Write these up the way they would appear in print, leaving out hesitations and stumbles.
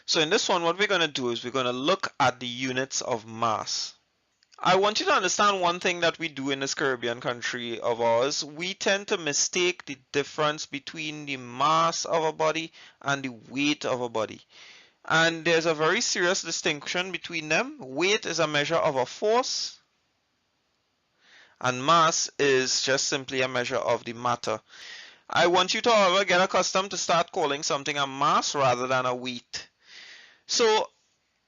So in this one, what we're going to do is we're going to look at the units of mass. I want you to understand one thing that we do in this Caribbean country of ours. We tend to mistake the difference between the mass of a body and the weight of a body. And there's a very serious distinction between them. Weight is a measure of a force, and mass is just simply a measure of the matter. I want you to, however, get accustomed to start calling something a mass rather than a weight. So,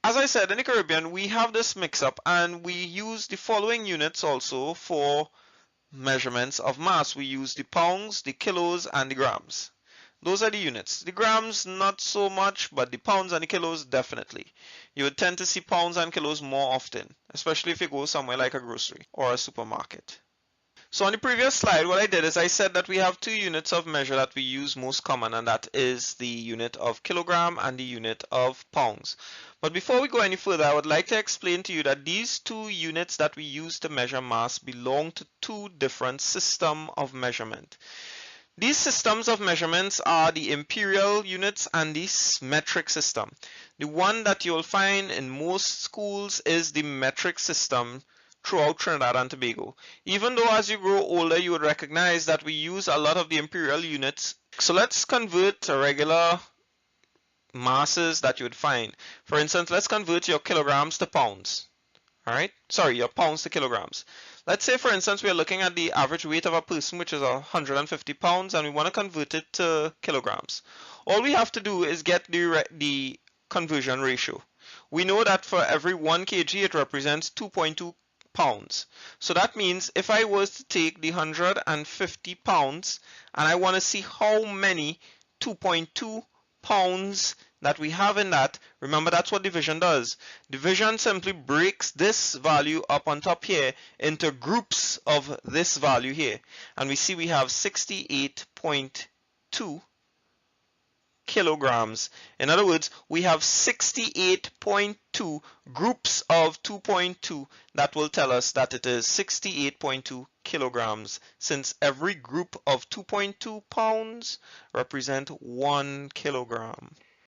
as I said, in the Caribbean, we have this mix-up, and we use the following units also for measurements of mass. We use the pounds, the kilos, and the grams. Those are the units. The grams, not so much, but the pounds and the kilos, definitely. You would tend to see pounds and kilos more often, especially if you go somewhere like a grocery or a supermarket. So on the previous slide, what I did is I said that we have two units of measure that we use most common, and that is the unit of kilogram and the unit of pounds. But before we go any further, I would like to explain to you that these two units that we use to measure mass belong to two different systems of measurement. These systems of measurements are the imperial units and the metric system. The one that you'll find in most schools is the metric system throughout Trinidad and Tobago. Even though as you grow older you would recognize that we use a lot of the imperial units. So let's convert regular masses that you would find. For instance, let's convert your kilograms to pounds. Alright, sorry, your pounds to kilograms. Let's say, for instance, we are looking at the average weight of a person, which is 150 pounds, and we want to convert it to kilograms. All we have to do is get the conversion ratio. We know that for every 1 kg, it represents 2.2 pounds. So that means if I was to take the 150 pounds, and I want to see how many 2.2 pounds that we have in that, remember that's what division does. Division simply breaks this value up on top here into groups of this value here. And we see we have 68.2 kilograms. In other words, we have 68.2 groups of 2.2 that will tell us that it is 68.2 kilograms, since every group of 2.2 pounds represent 1 kilogram.